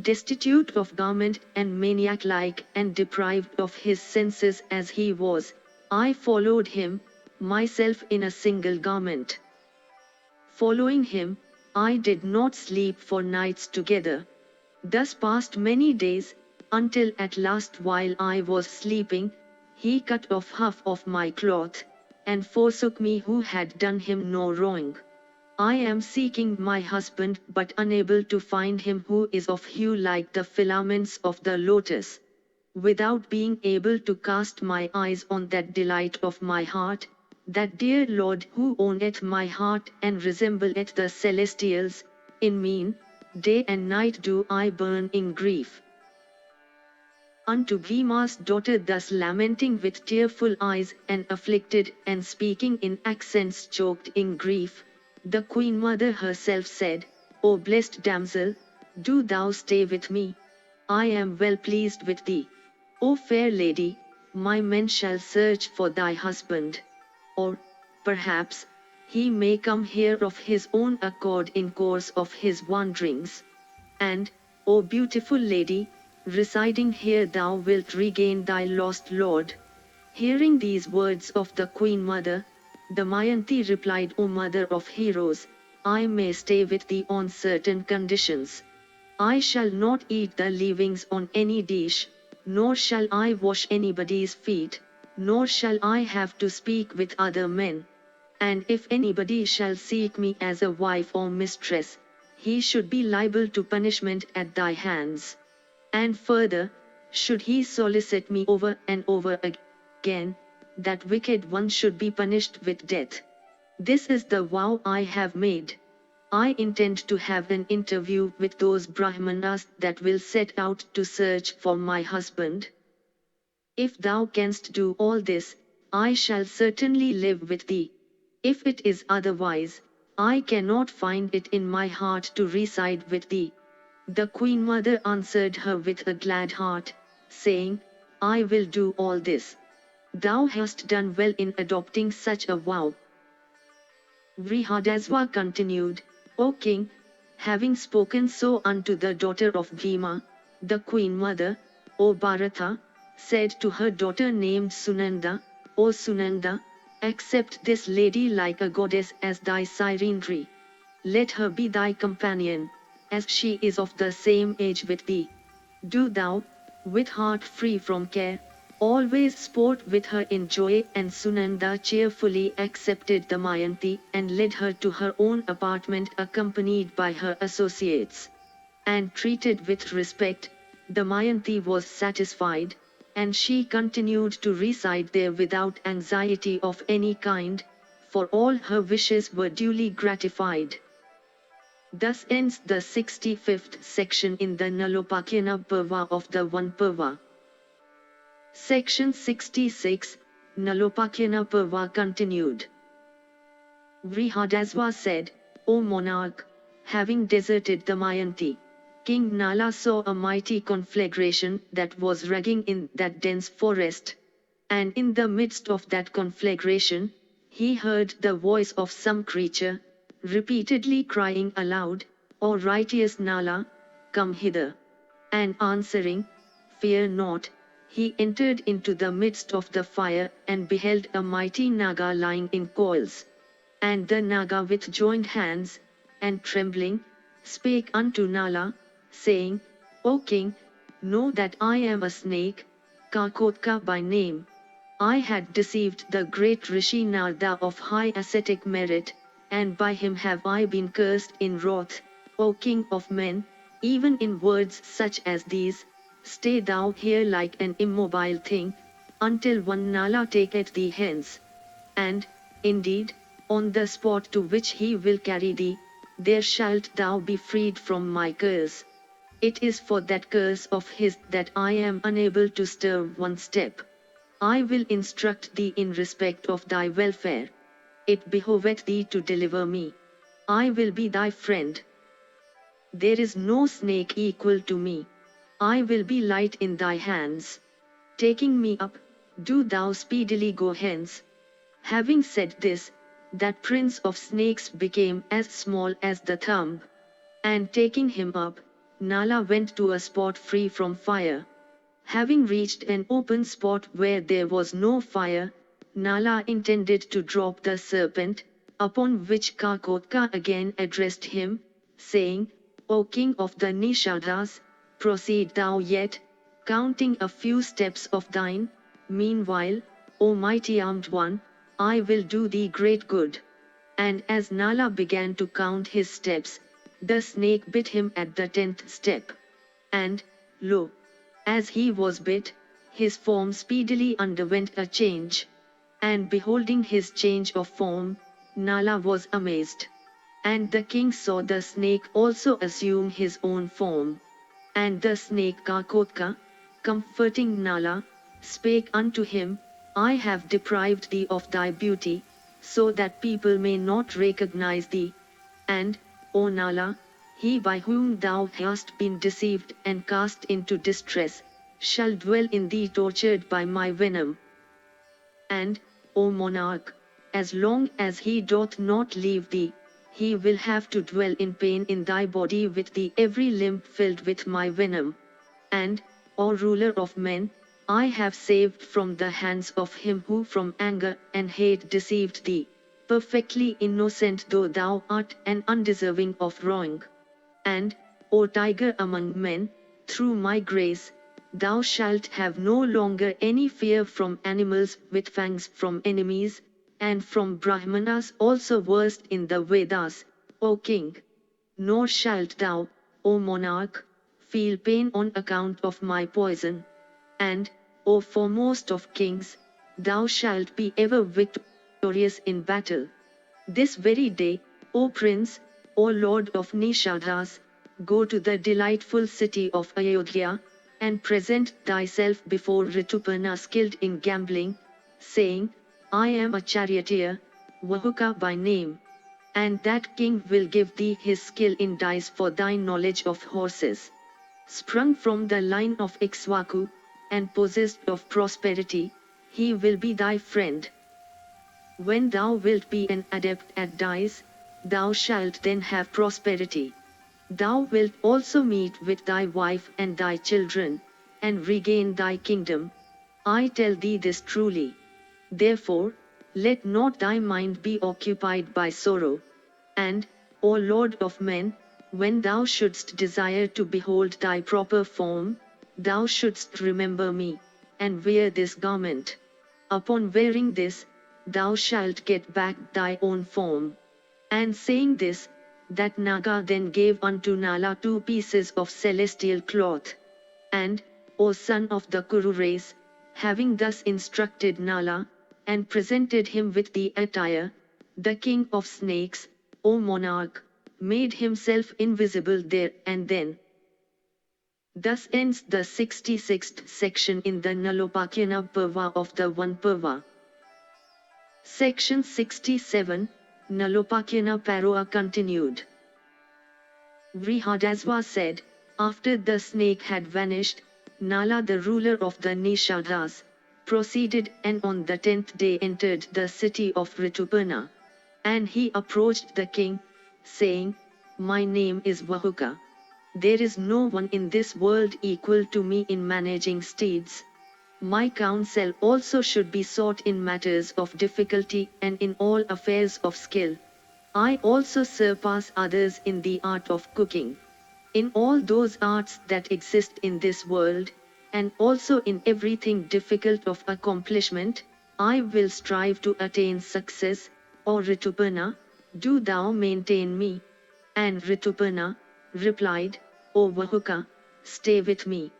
Destitute of garment and maniac-like and deprived of his senses as he was, I followed him, myself in a single garment. Following him, I did not sleep for nights together. Thus passed many days, until at last while I was sleeping, he cut off half of my cloth, and forsook me who had done him no wrong. I am seeking my husband but unable to find him who is of hue like the filaments of the lotus. Without being able to cast my eyes on that delight of my heart, that dear Lord who owneth my heart and resembleth the celestials, in mean, day and night do I burn in grief." Unto Bhima's daughter thus lamenting with tearful eyes and afflicted and speaking in accents choked in grief, the Queen Mother herself said, "O blessed damsel, do thou stay with me. I am well pleased with thee. O fair lady, my men shall search for thy husband. Or, perhaps, he may come here of his own accord in course of his wanderings. And, O beautiful lady, residing here thou wilt regain thy lost lord." Hearing these words of the Queen Mother, Damayanti replied, "O mother of heroes, I may stay with thee on certain conditions. I shall not eat the leavings on any dish, nor shall I wash anybody's feet, nor shall I have to speak with other men. And if anybody shall seek me as a wife or mistress, he should be liable to punishment at thy hands." And further, should he solicit me over and over again, that wicked one should be punished with death. This is the vow I have made. I intend to have an interview with those Brahmanas that will set out to search for my husband. If thou canst do all this, I shall certainly live with thee. If it is otherwise, I cannot find it in my heart to reside with thee. The Queen Mother answered her with a glad heart, saying, I will do all this. Thou hast done well in adopting such a vow. Vrihadasva continued, O king, having spoken so unto the daughter of Bhima, the Queen Mother, O Bharata, said to her daughter named Sunanda, O Sunanda, accept this lady like a goddess as thy Sairindri. Let her be thy companion, as she is of the same age with thee. Do thou, with heart free from care, always sport with her in joy. And Sunanda cheerfully accepted Damayanti and led her to her own apartment accompanied by her associates. And treated with respect, Damayanti was satisfied, and she continued to reside there without anxiety of any kind, for all her wishes were duly gratified. Thus ends the 65th section in the Nalopakyana Parva of the Vana Parva. Section 66, Nalopakyana Parva continued. Vrihadasva said, O monarch, having deserted Damayanti, King Nala saw a mighty conflagration that was raging in that dense forest. And in the midst of that conflagration, he heard the voice of some creature, repeatedly crying aloud, O righteous Nala, come hither. And answering, Fear not, he entered into the midst of the fire and beheld a mighty Naga lying in coils. And the Naga with joined hands, and trembling, spake unto Nala, saying, O king, know that I am a snake, Calcutta by name. I had deceived the great Rishi Narada of high ascetic merit, and by him have I been cursed in wrath, O king of men, even in words such as these, stay thou here like an immobile thing, until one Nala taketh thee hence. And, indeed, on the spot to which he will carry thee, there shalt thou be freed from my curse. It is for that curse of his that I am unable to stir one step. I will instruct thee in respect of thy welfare. It behoveth thee to deliver me. I will be thy friend. There is no snake equal to me. I will be light in thy hands. Taking me up, do thou speedily go hence. Having said this, that prince of snakes became as small as the thumb. And taking him up, Nala went to a spot free from fire. Having reached an open spot where there was no fire, Nala intended to drop the serpent, upon which Calcutta again addressed him, saying, O king of the Nishadas, proceed thou yet, counting a few steps of thine. Meanwhile, O mighty armed one, I will do thee great good. And as Nala began to count his steps, the snake bit him at the 10th step. And, lo! As he was bit, his form speedily underwent a change. And beholding his change of form, Nala was amazed. And the king saw the snake also assume his own form. And the snake Calcutta, comforting Nala, spake unto him, I have deprived thee of thy beauty, so that people may not recognize thee. And, O Nala, he by whom thou hast been deceived and cast into distress, shall dwell in thee tortured by my venom. And, O monarch, as long as he doth not leave thee, he will have to dwell in pain in thy body with thee every limb filled with my venom. And, O ruler of men, I have saved from the hands of him who from anger and hate deceived thee, perfectly innocent though thou art and undeserving of wrong. And, O tiger among men, through my grace, thou shalt have no longer any fear from animals with fangs, from enemies, and from Brahmanas also versed in the Vedas, O king. Nor shalt thou, O monarch, feel pain on account of my poison. And, O foremost of kings, thou shalt be ever victorious in battle. This very day, O Prince, O Lord of Nishadas, go to the delightful city of Ayodhya, and present thyself before Rituparna skilled in gambling, saying, I am a charioteer, Vahuka by name. And that king will give thee his skill in dice for thy knowledge of horses. Sprung from the line of Ikshvaku, and possessed of prosperity, he will be thy friend. When thou wilt be an adept at dice, thou shalt then have prosperity. Thou wilt also meet with thy wife and thy children, and regain thy kingdom. I tell thee this truly. Therefore, let not thy mind be occupied by sorrow. And, O Lord of men, when thou shouldst desire to behold thy proper form, thou shouldst remember me, and wear this garment. Upon wearing this, thou shalt get back thy own form. And saying this, that Naga then gave unto Nala 2 pieces of celestial cloth. And, O son of the Kuru race, having thus instructed Nala, and presented him with the attire, the king of snakes, O monarch, made himself invisible there and then. Thus ends the 66th section in the Nalopakyana Parva of the Vana Parva. Section 67, Nalopakyana Parva continued. Vrihadasva said, after the snake had vanished, Nala the ruler of the Nishadas, proceeded and on the 10th day entered the city of Rituparna. And he approached the king, saying, My name is Vahuka. There is no one in this world equal to me in managing steeds. My counsel also should be sought in matters of difficulty and in all affairs of skill. I also surpass others in the art of cooking. In all those arts that exist in this world, and also in everything difficult of accomplishment, I will strive to attain success. O Rituparna, do thou maintain me. And Rituparna replied, O Vahuka, stay with me.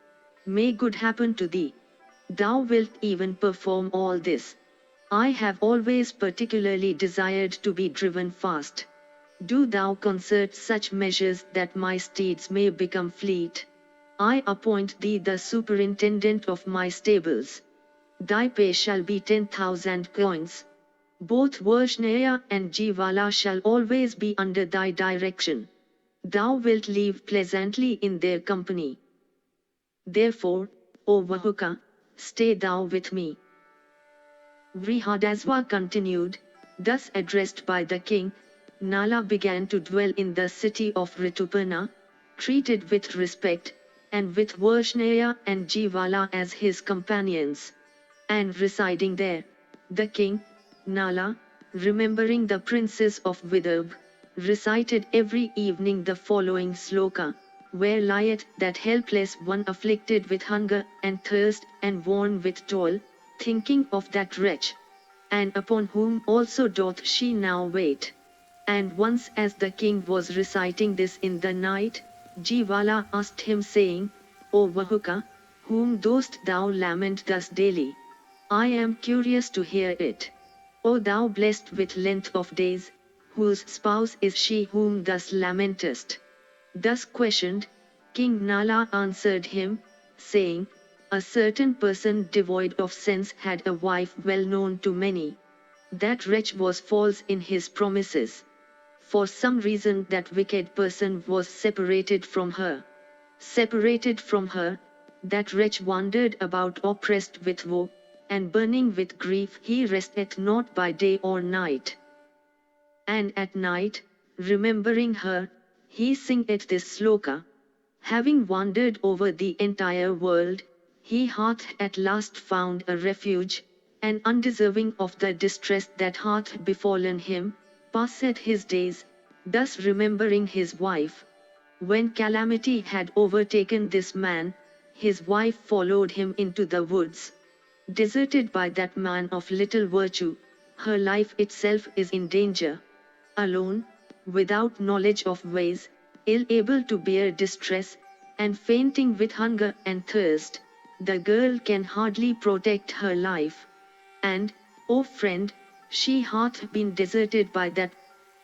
May good happen to thee. Thou wilt even perform all this. I have always particularly desired to be driven fast. Do thou concert such measures that my steeds may become fleet. I appoint thee the superintendent of my stables. Thy pay shall be 10,000 coins. Both Varshnaya and Jivala shall always be under thy direction. Thou wilt live pleasantly in their company. Therefore, O Vahuka, stay thou with me. Vrihadasva continued, thus addressed by the king, Nala began to dwell in the city of Rituparna, treated with respect, and with Varshnaya and Jivala as his companions. And residing there, the king, Nala, remembering the princes of Vidarbha, recited every evening the following sloka, where lieth that helpless one afflicted with hunger and thirst and worn with toil, thinking of that wretch, and upon whom also doth she now wait. And once as the king was reciting this in the night, Jivala asked him saying, O Vahuka, whom dost thou lament thus daily? I am curious to hear it. O thou blessed with length of days, whose spouse is she whom thus lamentest? Thus questioned, King Nala answered him, saying, A certain person devoid of sense had a wife well known to many. That wretch was false in his promises. For some reason that wicked person was separated from her. Separated from her, that wretch wandered about oppressed with woe, and burning with grief he resteth not by day or night. And at night, remembering her, he singeth this sloka. Having wandered over the entire world, he hath at last found a refuge, and undeserving of the distress that hath befallen him, passeth his days, thus remembering his wife. When calamity had overtaken this man, his wife followed him into the woods. Deserted by that man of little virtue, her life itself is in danger. Alone, without knowledge of ways, ill able to bear distress, and fainting with hunger and thirst, the girl can hardly protect her life. And, O friend, she hath been deserted by that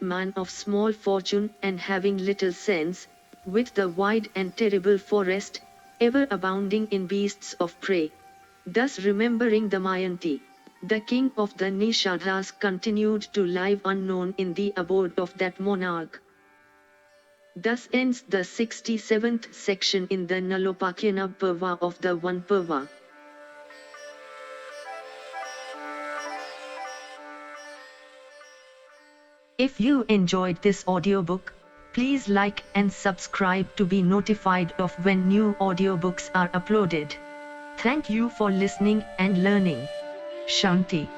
man of small fortune and having little sense, with the wide and terrible forest, ever abounding in beasts of prey. Thus remembering Damayanti, the king of the Nishadhas continued to live unknown in the abode of that monarch. Thus ends the 67th section in the Nalopakyana Parva of the Vana Parva. If you enjoyed this audiobook, please like and subscribe to be notified of when new audiobooks are uploaded. Thank you for listening and learning. Shanti.